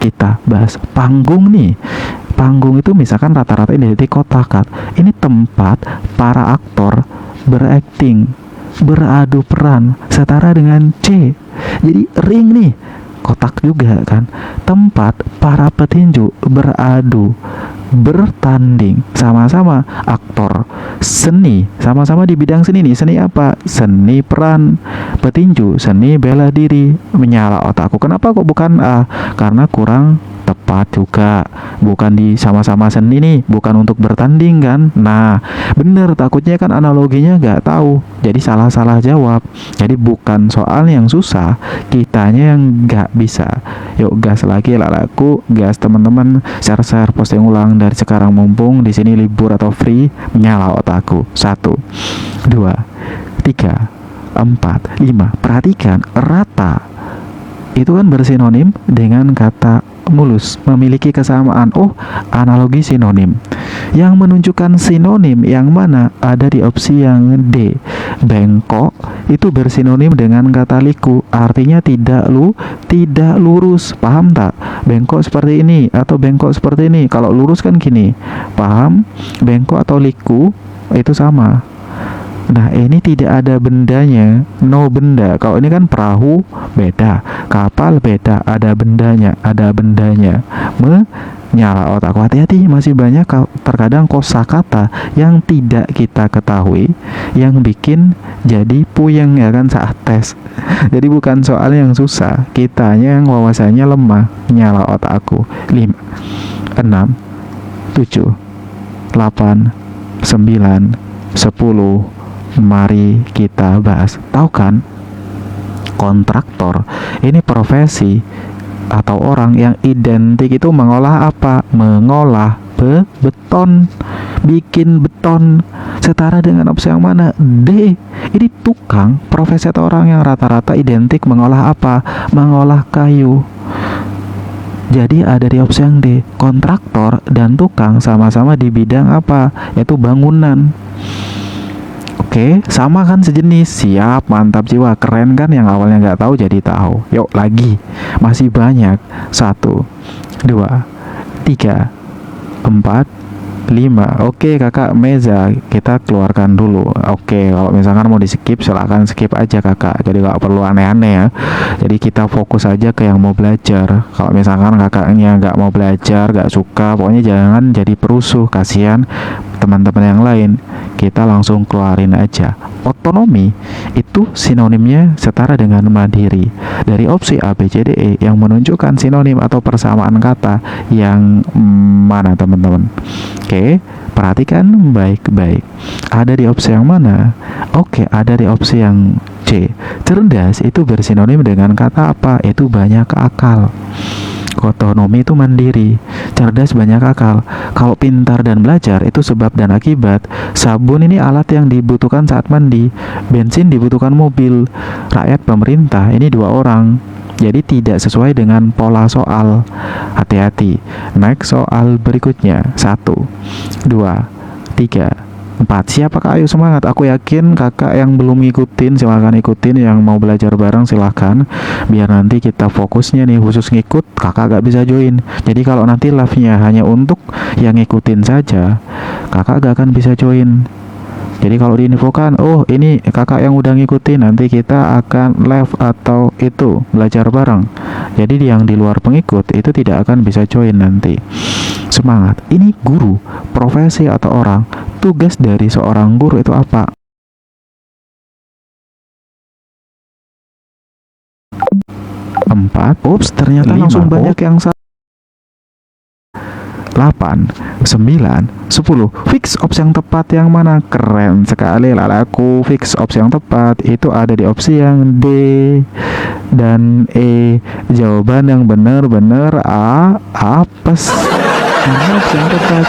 kita bahas panggung nih. Panggung itu misalkan rata-rata identik kotak kan. Ini tempat para aktor berakting, beradu peran, setara dengan C. Jadi ring nih, kotak juga kan. Tempat para petinju beradu, bertanding, sama-sama aktor seni, sama-sama di bidang seni nih. Seni apa? Seni peran. Petinju, seni bela diri. Menyala otakku, kenapa kok bukan A? Karena kurang tepat juga, bukan di sama-sama seni nih, bukan untuk bertanding kan. Nah bener, takutnya kan analoginya nggak tahu, jadi salah-salah jawab. Jadi bukan soal yang susah, kitanya yang nggak bisa. Yuk gas lagi lalaku, gas teman-teman, share-share, posting ulang dari sekarang mumpung di sini libur atau free. Menyala otakku. 1, 2, 3, 4, 5. Perhatikan rata itu kan bersinonim dengan kata mulus, memiliki kesamaan. Oh, analogi sinonim. Yang menunjukkan sinonim yang mana ada di opsi yang D. Bengkok itu bersinonim dengan kata liku, artinya tidak lurus. Paham tak? Bengkok seperti ini atau bengkok seperti ini. Kalau lurus kan gini. Paham? Bengkok atau liku itu sama. Nah ini tidak ada bendanya, no benda. Kalau ini kan perahu beda, kapal beda, ada bendanya. Menyala otakku, hati-hati, masih banyak terkadang kosakata yang tidak kita ketahui yang bikin jadi puyeng ya kan saat tes. Jadi bukan soal yang susah, kitanya yang wawasannya lemah. Nyala otakku. 5, 6, 7, 8, 9, 10. Mari kita bahas. Tahu kan, kontraktor ini profesi atau orang yang identik itu mengolah apa? Mengolah beton, bikin beton. Setara dengan opsi yang mana? D. Ini tukang, profesi atau orang yang rata-rata identik mengolah apa? Mengolah kayu. Jadi ada di opsi yang D. Kontraktor dan tukang sama-sama di bidang apa? Yaitu bangunan. Oke, sama kan, sejenis. Siap, mantap jiwa, keren kan, yang awalnya nggak tahu jadi tahu. Yuk lagi, masih banyak. 1, 2, 3, 4, 5. Oke kakak Meza, kita keluarkan dulu. Oke, kalau misalkan mau di skip silahkan skip aja kakak, jadi nggak perlu aneh-aneh ya. Jadi kita fokus aja ke yang mau belajar. Kalau misalkan kakaknya nggak mau belajar, nggak suka, pokoknya jangan jadi perusuh, kasihan teman-teman yang lain. Kita langsung keluarin aja. Otonomi itu sinonimnya setara dengan mandiri. Dari opsi A, B, C, D, E yang menunjukkan sinonim atau persamaan kata yang mana teman-teman? Oke, perhatikan baik-baik. Ada di opsi yang mana? Oke, ada di opsi yang C. Cerdas itu bersinonim dengan kata apa? Itu banyak akal. Otonomi itu mandiri, cerdas banyak akal. Kalau pintar dan belajar itu sebab dan akibat. Sabun ini alat yang dibutuhkan saat mandi, bensin dibutuhkan mobil, rakyat pemerintah ini 2 orang. Jadi tidak sesuai dengan pola soal. Hati-hati. Next soal berikutnya. 1, 2, 3, 4. Siapa kak? Ayo semangat. Aku yakin kakak yang belum ngikutin silahkan ikutin, yang mau belajar bareng silahkan. Biar nanti kita fokusnya nih khusus ngikut, kakak gak bisa join. Jadi kalau nanti live-nya hanya untuk yang ngikutin saja, kakak gak akan bisa join. Jadi kalau diinfokan, oh ini kakak yang udah ngikutin, nanti kita akan live atau itu belajar bareng. Jadi yang di luar pengikut itu tidak akan bisa join nanti. Semangat. Ini guru, profesi atau orang. Tugas dari seorang guru itu apa? 4. Ups, ternyata 5. langsung banyak yang salah. 8, 9, 10. Fix opsi yang tepat yang mana? Keren sekali lalaku. Fix opsi yang tepat itu ada di opsi yang D dan E. Jawaban yang benar-benar A, apes. Karena opsi yang tepat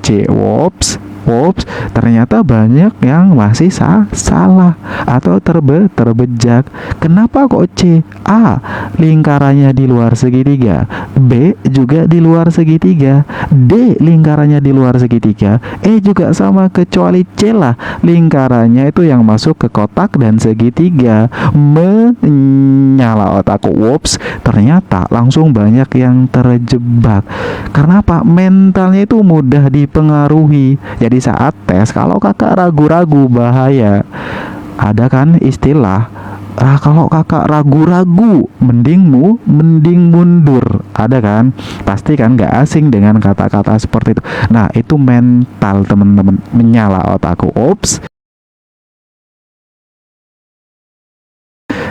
C. Wops. Wops, ternyata banyak yang masih salah atau terbejak. Kenapa kok C? A, lingkarannya di luar segitiga. B, juga di luar segitiga. D, lingkarannya di luar segitiga. E juga sama, kecuali C lah, lingkarannya itu yang masuk ke kotak dan segitiga. Menyala otakku. Wops, ternyata langsung banyak yang terjebak. Karena apa? Mentalnya itu mudah dipengaruhi. Jadi saat tes, kalau kakak ragu-ragu, bahaya. Ada kan istilah, kalau kakak ragu-ragu, mending mundur. Ada kan? Pasti kan nggak asing dengan kata-kata seperti itu. Nah, itu mental teman-teman, menyala otakku. Ops,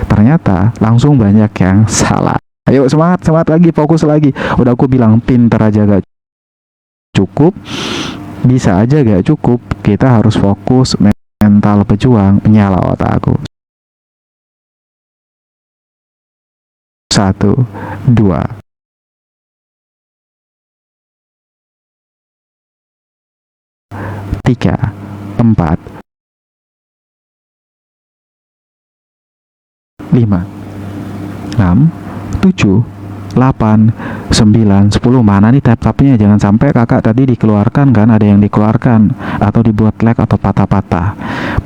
ternyata langsung banyak yang salah. Ayo semangat lagi, fokus lagi. Udah aku bilang pinter aja gak cukup, bisa aja gak cukup. Kita harus fokus, mental pejuang, menyala otakku. 1, 2, 3, 4, 5, 6, 7, 8, 9, 10. Mana nih tab-tabnya? Jangan sampai kakak tadi dikeluarkan kan, ada yang dikeluarkan atau dibuat lag atau patah-patah.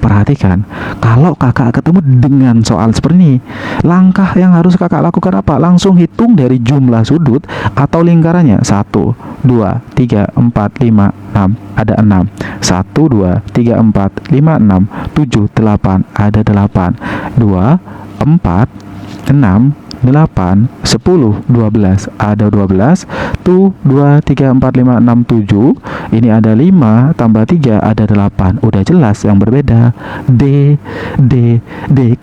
Perhatikan, kalau kakak ketemu dengan soal seperti ini, langkah yang harus kakak lakukan apa? Langsung hitung dari jumlah sudut atau lingkarannya. 1, 2, 3, 4, 5, 6. Ada 6. 1, 2, 3, 4, 5, 6, 7, 8. Ada 8. 2, 4, 6, 8, 10, 12. Ada 12. Tuh, 2, 3, 4, 5, 6, 7. Ini ada 5 tambah 3 ada 8. Udah jelas yang berbeda. D.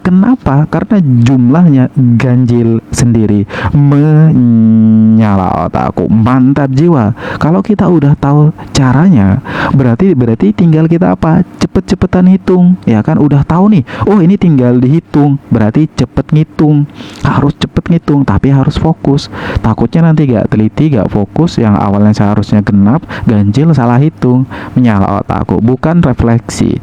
Kenapa? Karena jumlahnya ganjil sendiri. Menyala otakku. Mantap jiwa. Kalau kita udah tahu caranya, berarti tinggal kita apa? Cepet-cepetan hitung. Ya kan, udah tahu nih. Oh, ini tinggal dihitung. Berarti cepet ngitung. Harus cepet ngitung, tapi harus fokus. Takutnya nanti gak teliti, gak fokus, yang awalnya seharusnya genap, ganjil, salah hitung. Menyala otakku. Bukan refleksi.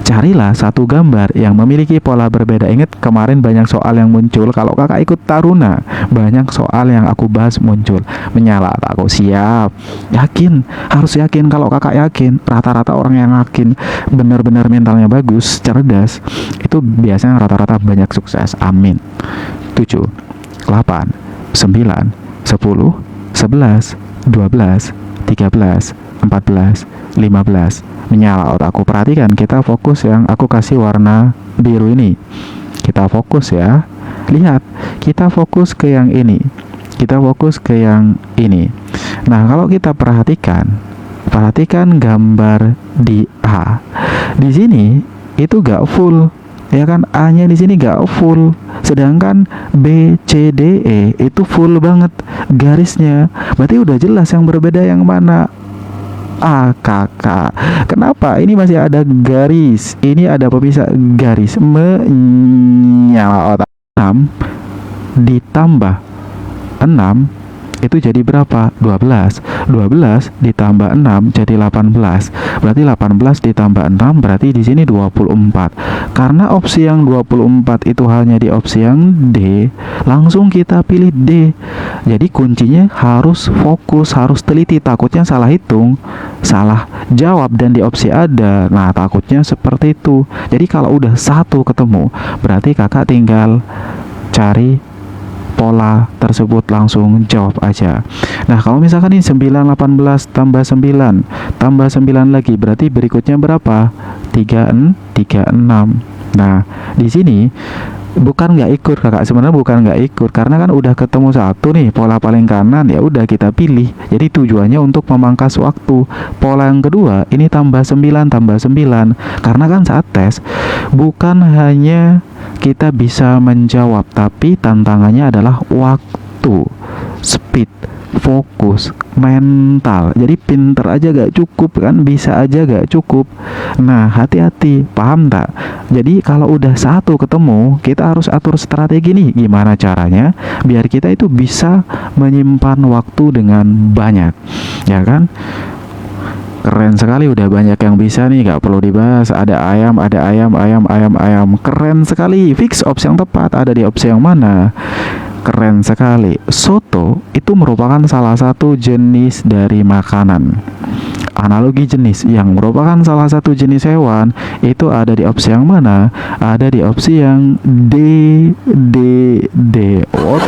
Carilah satu gambar yang memiliki pola berbeda. Ingat kemarin banyak soal yang muncul. Kalau kakak ikut Taruna, banyak soal yang aku bahas muncul. Menyala otakku. Siap. Yakin, harus yakin. Kalau kakak yakin, rata-rata orang yang yakin benar-benar mentalnya bagus, cerdas, itu biasanya rata-rata banyak sukses. Amin. 7, 8, 9, 10, 11, 12, 13, 14, 15. Menyala otakku. Perhatikan, kita fokus yang aku kasih warna biru ini. Kita fokus ya. Lihat, kita fokus ke yang ini. Kita fokus ke yang ini. Nah, kalau kita perhatikan gambar di A. Di sini itu gak full. Ya kan, A-nya di sini gak full. Sedangkan B, C, D, E itu full banget garisnya. Berarti udah jelas yang berbeda yang mana. A, kakak. Kenapa? Ini masih ada garis. Ini ada pemisah garis. Menyala otak. 6 ditambah 6 itu jadi berapa? 12 ditambah 6 jadi 18. Berarti 18 ditambah 6 berarti di sini 24. Karena opsi yang 24 itu hanya di opsi yang D, langsung kita pilih D. Jadi kuncinya harus fokus, harus teliti. Takutnya salah hitung, salah jawab dan di opsi ada. Nah, takutnya seperti itu. Jadi kalau udah satu ketemu, berarti kakak tinggal cari pola tersebut, langsung jawab aja. Nah, kalau misalkan ini 9, 18 tambah 9 tambah 9 lagi, berarti berikutnya berapa? 36. Nah, di sini bukan nggak ikut kakak, sebenarnya bukan nggak ikut, karena kan udah ketemu satu nih pola paling kanan, ya udah kita pilih. Jadi tujuannya untuk memangkas waktu. Pola yang kedua ini tambah 9 tambah 9, karena kan saat tes bukan hanya kita bisa menjawab, tapi tantangannya adalah waktu, speed, fokus, mental. Jadi pinter aja gak cukup kan, bisa aja gak cukup. Nah, hati-hati, paham tak? Jadi kalau udah satu ketemu, kita harus atur strategi nih, gimana caranya biar kita itu bisa menyimpan waktu dengan banyak, ya kan? Keren sekali, udah banyak yang bisa nih, gak perlu dibahas. Ada ayam, ada ayam, ayam, ayam, ayam. Keren sekali. Fix opsi yang tepat ada di opsi yang mana? Keren sekali. Soto itu merupakan salah satu jenis dari makanan. Analogi jenis yang merupakan salah satu jenis hewan itu ada di opsi yang mana? Ada di opsi yang D, D, D. What?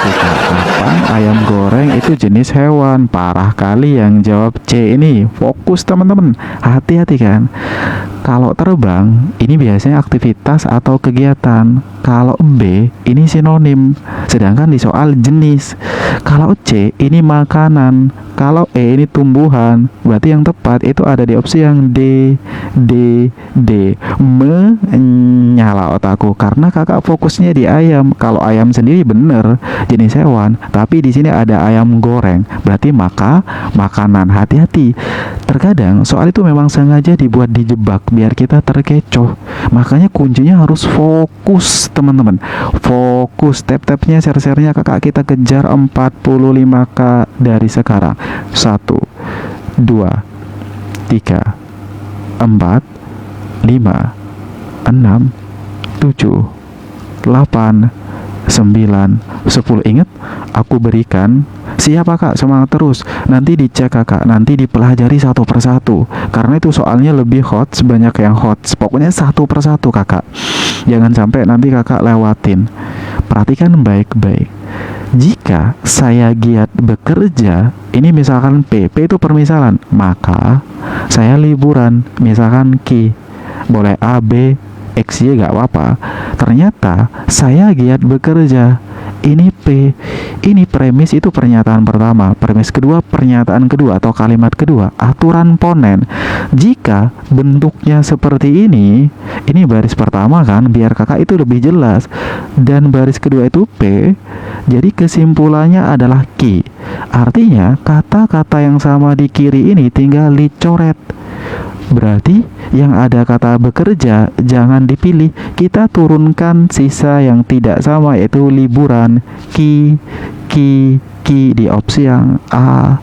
Kapan ayam goreng itu jenis hewan? Parah kali yang jawab C ini. Fokus teman-teman, hati-hati kan. Kalau terbang ini biasanya aktivitas atau kegiatan. Kalau B ini sinonim. Sedangkan di soal jenis, kalau C ini makanan, kalau E ini tumbuhan. Berarti yang tepat itu ada di opsi yang D, D, D. Menyala otakku karena kakak fokusnya di ayam. Kalau ayam sendiri bener jenis hewan, tapi di sini ada ayam goreng, berarti makanan. Hati-hati. Terkadang soal itu memang sengaja dibuat dijebak biar kita terkecoh. Makanya kuncinya harus fokus teman-teman. Fokus. Tap-tapnya, share-sharenya kakak kita kejar 45k dari sekarang. 1, 2, 3, 4, 5, 6, 7, 8, 9, 10. Ingat, aku berikan. Siapa kak? Semangat terus. Nanti dicek kakak, nanti dipelajari satu persatu. Karena itu soalnya lebih hot, sebanyak yang hot. Pokoknya satu persatu kakak. Jangan sampai nanti kakak lewatin. Perhatikan baik-baik. Jika saya giat bekerja, ini misalkan P itu permisalan, maka saya liburan, misalkan Q. Boleh A, B, X, Y gak apa-apa. Ternyata saya giat bekerja, ini P. Ini premis, itu pernyataan pertama. Premis kedua, pernyataan kedua atau kalimat kedua, aturan ponen. Jika bentuknya seperti ini baris pertama kan, biar kakak itu lebih jelas. Dan baris kedua itu P. Jadi kesimpulannya adalah Q. Artinya kata-kata yang sama di kiri ini tinggal dicoret. Berarti yang ada kata bekerja jangan dipilih, kita turunkan sisa yang tidak sama yaitu liburan. Ki di opsi yang A.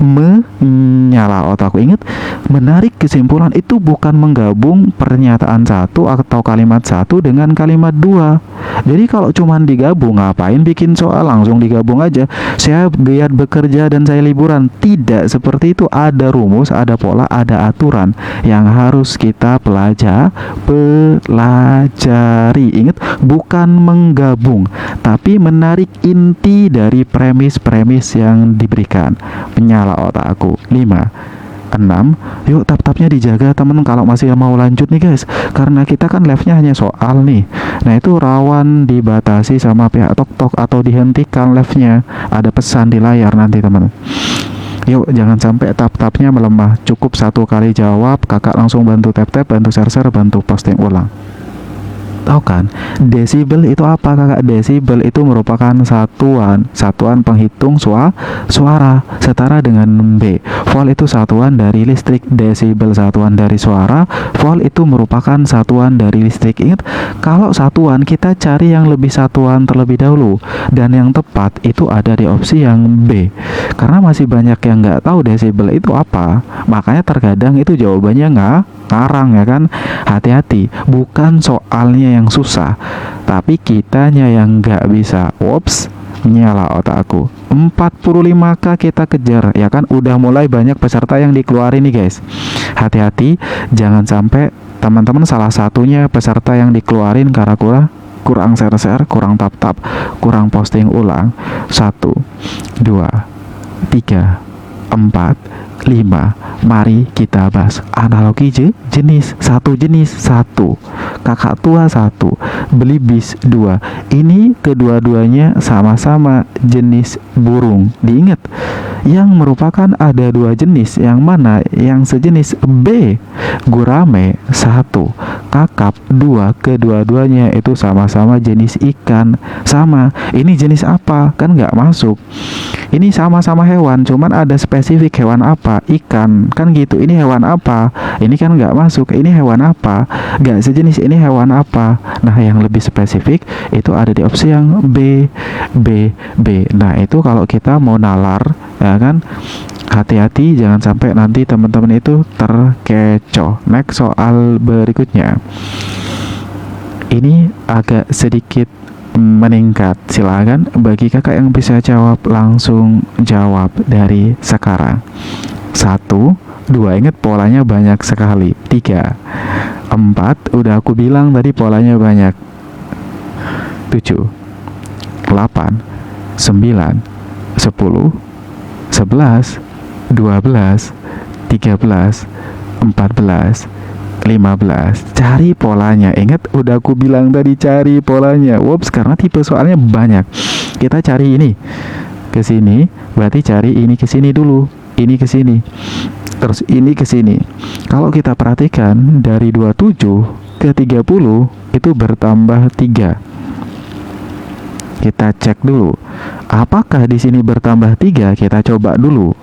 Menyala otakku. Ingat, menarik kesimpulan itu bukan menggabung pernyataan satu atau kalimat satu dengan kalimat dua. Jadi kalau cuman digabung, ngapain bikin soal, langsung digabung aja. Saya giat bekerja dan saya liburan. Tidak seperti itu. Ada rumus, ada pola, ada aturan yang harus kita pelajari. Ingat, bukan menggabung, tapi menarik inti dari premis-premis yang diberikan. Menyala otakku. 5, 6. Yuk tap-tapnya dijaga temen kalau masih mau lanjut nih guys, karena kita kan live-nya hanya soal nih. Nah itu rawan dibatasi sama pihak TokTok atau dihentikan live-nya. Ada pesan di layar nanti teman. Yuk jangan sampai tap-tapnya melemah. Cukup satu kali jawab, kakak langsung bantu tap-tap, bantu share-share, bantu posting ulang. Tahu kan, desibel itu apa kakak? Desibel itu merupakan satuan penghitung suara, setara dengan B. Volt itu satuan dari listrik, desibel satuan dari suara, volt itu merupakan satuan dari listrik. Ingat, kalau satuan kita cari yang lebih satuan terlebih dahulu, dan yang tepat itu ada di opsi yang B. Karena masih banyak yang nggak tahu desibel itu apa, makanya terkadang itu jawabannya ngarang ya kan. Hati-hati, bukan soalnya yang susah, tapi kitanya yang nggak bisa. Wops, nyala otakku. 45k kita kejar ya kan. Udah mulai banyak peserta yang dikeluarin nih guys. Hati-hati, jangan sampai teman-teman salah satunya peserta yang dikeluarin karena kurang share-share, kurang tap-tap, kurang posting ulang. 1, 2, 3, 4, 5. Mari kita bahas analogi jenis. Jenis satu, kakak tua 1, belibis 2. Ini kedua-duanya sama-sama jenis burung. Diingat, yang merupakan ada 2 jenis, yang mana yang sejenis. B, gurame 1, kakap 2. Kedua-duanya itu sama-sama jenis ikan. Sama, ini jenis apa? Kan nggak masuk. Ini sama-sama hewan, cuman ada spesifik hewan apa? Ikan, kan gitu. Ini hewan apa? Ini kan nggak masuk. Ini hewan apa? Nggak sejenis. Ini hewan apa? Nah, yang lebih spesifik itu ada di opsi yang B. Nah, itu kalau kita mau nalar, ya kan? Hati-hati jangan sampai nanti teman-teman itu terkecoh. Next, soal berikutnya. Ini agak sedikit meningkat. Silakan bagi kakak yang bisa jawab, langsung jawab dari sekarang. 1, 2, ingat polanya banyak sekali. 3, 4, udah aku bilang tadi polanya banyak. 7, 8, 9, 10, 11, 12, 13, 14, 15. Cari polanya. Ingat udah aku bilang tadi cari polanya. Wops, karena tipe soalnya banyak. Kita cari ini ke sini, berarti cari ini ke sini dulu. Ini ke sini. Terus ini ke sini. Kalau kita perhatikan dari 27 ke 30 itu bertambah 3. Kita cek dulu. Apakah di sini bertambah 3? Kita coba dulu.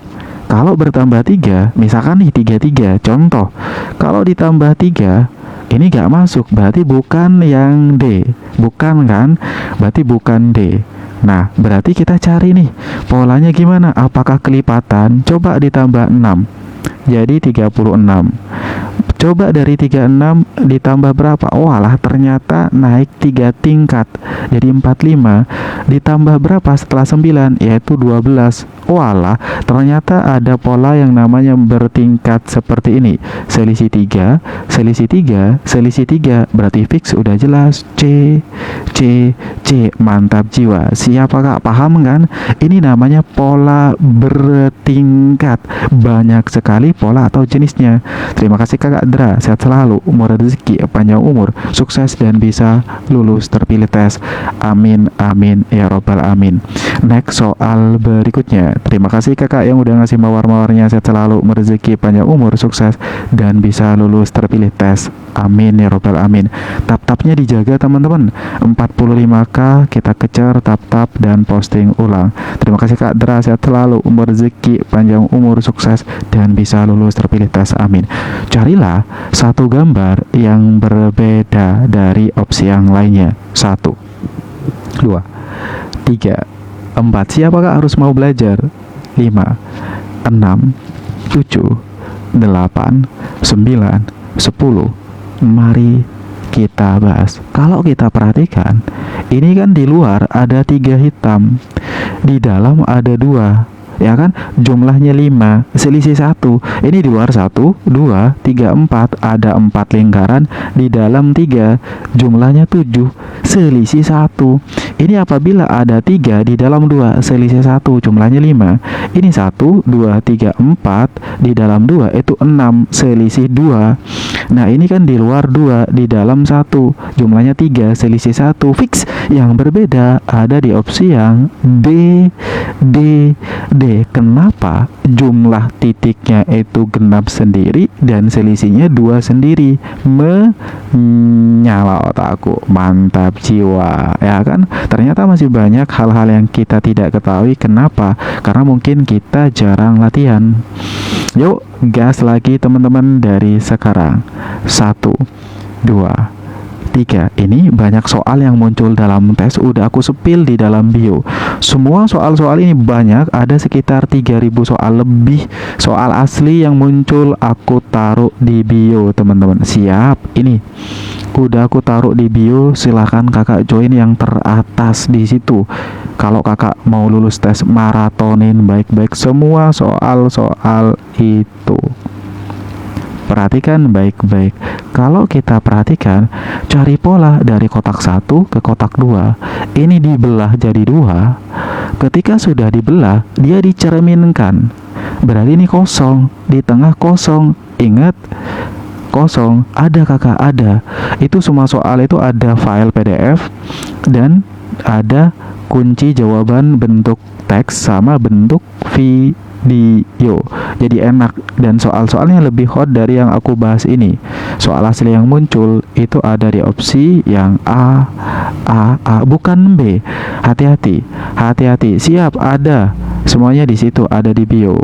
Kalau bertambah 3, misalkan nih 33, contoh. Kalau ditambah 3, ini gak masuk, berarti bukan yang D. Bukan kan? Berarti bukan D. Nah, berarti kita cari nih, polanya gimana? Apakah kelipatan? Coba ditambah 6, jadi 36. Coba dari 36 ditambah berapa? Oh alah, ternyata naik 3 tingkat, jadi 45. Ditambah berapa setelah 9? Yaitu 12. Oh alah, ternyata ada pola yang namanya bertingkat seperti ini. Selisih 3, selisih 3, selisih 3. Berarti fix udah jelas. C. Mantap jiwa. Siapa kak? Paham kan? Ini namanya pola bertingkat. Banyak sekali pola atau jenisnya. Terima kasih kakak Dra, sehat selalu, umur rezeki, panjang umur, sukses dan bisa lulus terpilih tes. Amin amin ya robbal amin. Next, soal berikutnya. Terima kasih kakak yang udah ngasih mawar-mawarnya. Sehat selalu, umur rezeki, panjang umur, sukses dan bisa lulus terpilih tes. Amin ya robbal amin. Tap-tapnya dijaga teman-teman. 45k kita kejar tap-tap dan posting ulang. Terima kasih kak Dra, sehat selalu, umur rezeki, panjang umur, sukses dan bisa lulus terpilih tes. Amin. Carilah satu gambar yang berbeda dari opsi yang lainnya. 1, 2, 3, 4. Siapakah harus mau belajar? 5, 6, 7, 8, 9, 10. Mari kita bahas. Kalau kita perhatikan, ini kan di luar ada 3 hitam, di dalam ada 2, ya kan, jumlahnya 5, selisih 1. Ini di luar 1, 2, 3, 4, ada 4 lingkaran, di dalam 3, jumlahnya 7, selisih 1. Ini apabila ada 3 di dalam 2, selisih 1, jumlahnya 5. Ini 1, 2, 3, 4, di dalam 2 itu 6, selisih 2. Nah ini kan di luar 2, di dalam 1, jumlahnya 3, selisih 1. Fix. Yang berbeda ada di opsi yang D. Kenapa jumlah titiknya itu genap sendiri dan selisihnya 2 sendiri? Menyala otakku. Mantap jiwa, ya kan? Ternyata masih banyak hal-hal yang kita tidak ketahui. Kenapa? Karena mungkin kita jarang latihan. Yuk gas lagi teman-teman dari sekarang. 1, 2, 3. Ini banyak soal yang muncul dalam tes, udah aku sepil di dalam bio. Semua soal-soal ini banyak, ada sekitar 3000 soal lebih. Soal asli yang muncul aku taruh di bio teman-teman. Siap, ini udah aku taruh di bio, silahkan kakak join yang teratas di situ. Kalau kakak mau lulus tes, maratonin baik-baik semua soal-soal itu. Perhatikan baik-baik. Kalau kita perhatikan, cari pola dari kotak 1 ke kotak 2. Ini dibelah jadi 2. Ketika sudah dibelah, dia dicerminkan. Berarti ini kosong, di tengah kosong. Ingat, kosong. Ada kakak, ada. Itu semua soal itu ada file PDF dan ada kunci jawaban bentuk teks sama bentuk video. Jadi enak, dan soal-soalnya lebih hot dari yang aku bahas ini. Soal asli yang muncul itu ada di opsi yang A, bukan B. Hati-hati. Siap, ada. Semuanya di situ, ada di bio.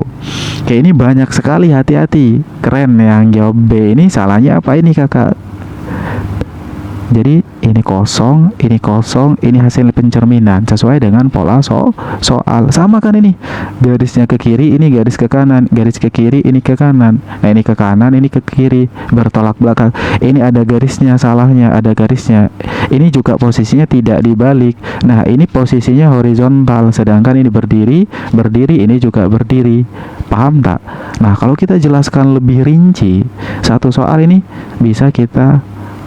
Kayak ini banyak sekali, hati-hati. Keren yang jawab B. Ini salahnya apa ini kakak? Jadi ini kosong, ini hasil pencerminan sesuai dengan pola soal. Sama kan ini, garisnya ke kiri, ini garis ke kanan, garis ke kiri, ini ke kanan. Nah, ini ke kanan, ini ke kiri, bertolak belakang. Ini ada garisnya, salahnya ada garisnya. Ini juga posisinya tidak dibalik. Nah, ini posisinya horizontal, sedangkan ini berdiri, ini juga berdiri. Paham tak? Nah, kalau kita jelaskan lebih rinci, satu soal ini bisa kita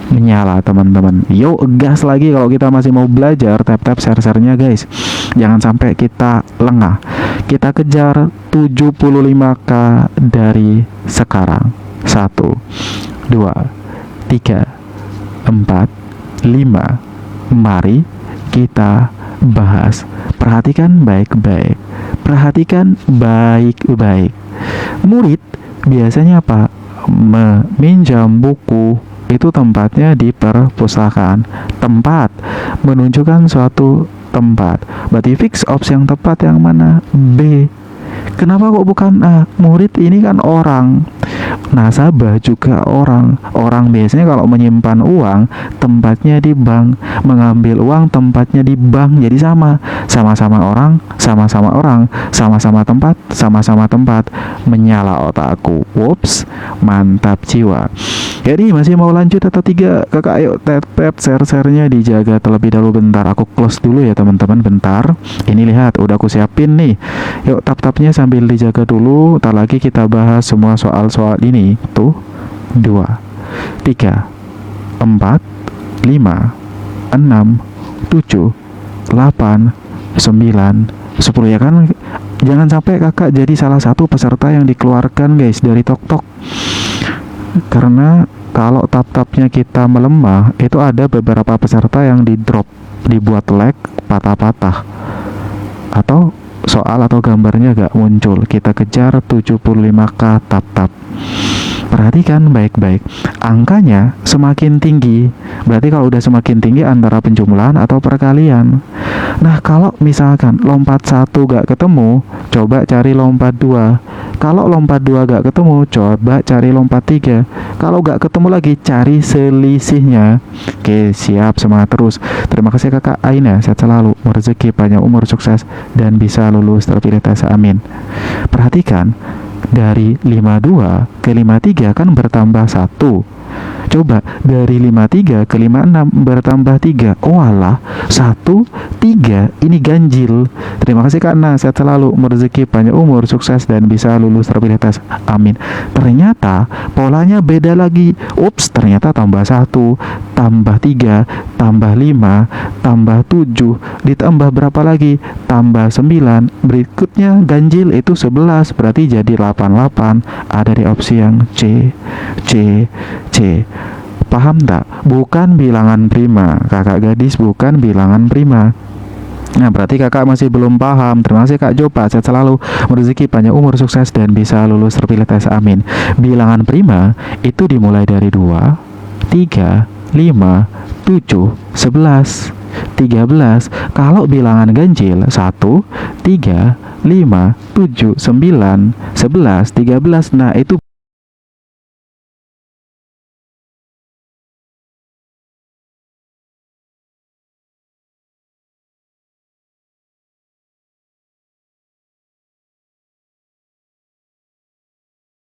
menyala teman-teman. Yuk gas lagi kalau kita masih mau belajar. Tap share-nya guys, jangan sampai kita lengah. Kita kejar 75k dari sekarang. 1 2 3 4 5. Mari kita bahas. Perhatikan baik-baik. Murid biasanya apa? Meminjam buku itu tempatnya di perpustakaan. Tempat menunjukkan suatu tempat. Berarti fix opsi yang tepat yang mana? B. Kenapa kok bukan A? Murid ini kan orang, nasabah juga orang. Orang biasanya kalau menyimpan uang tempatnya di bank, mengambil uang tempatnya di bank. Jadi sama-sama orang, sama-sama tempat. Menyala otakku. Whoops, mantap jiwa. Jadi masih mau lanjut atau 3? Kakak ayo tap share-nya dijaga terlebih dahulu bentar. Aku close dulu ya teman-teman bentar. Ini lihat udah aku siapin nih. Yuk tap-tapnya sambil dijaga dulu. Ntar lagi kita bahas semua soal-soal ini. Tuh 2 3 4 5 6 7 8 9 10 ya kan. Jangan sampai kakak jadi salah satu peserta yang dikeluarkan guys dari TokTok. Karena kalau tap-tapnya kita melemah, itu ada beberapa peserta yang di drop, dibuat lag, patah-patah, atau soal atau gambarnya gak muncul. Kita kejar 75k tap-tap. Perhatikan baik-baik. Angkanya semakin tinggi. Berarti kalau udah semakin tinggi antara penjumlahan atau perkalian. Nah, kalau misalkan lompat 1 gak ketemu, coba cari lompat 2. Kalau lompat 2 gak ketemu, coba cari lompat 3. Kalau gak ketemu lagi, cari selisihnya. Oke, siap, semangat terus. Terima kasih kakak Aina, sehat selalu, rezeki, panjang umur, sukses, dan bisa lulus terpilih tes. Amin. Perhatikan, dari 52 ke 53 kan bertambah 1. Coba dari 53 ke 56 bertambah 3. Oh alah, 1, 3 ini ganjil. Terima kasih karena sehat selalu, rezeki, panjang umur, sukses, dan bisa lulus terpilih tes. Amin. Ternyata polanya beda lagi. Ups, ternyata tambah 1, tambah 3, tambah 5, tambah 7, ditambah berapa lagi? Tambah 9. Berikutnya ganjil itu 11, berarti jadi 88. Ada di opsi yang C. Paham tak? Bukan bilangan prima, kakak gadis, bukan bilangan prima. Nah, berarti kakak masih belum paham. Terima kasih kak Jopa, sehat selalu, rezeki, panjang umur, sukses, dan bisa lulus terpilih tes. Amin. Bilangan prima itu dimulai dari 2, 3, 5, 7, 11, 13. Kalau bilangan ganjil 1, 3, 5, 7, 9, 11, 13. Nah, itu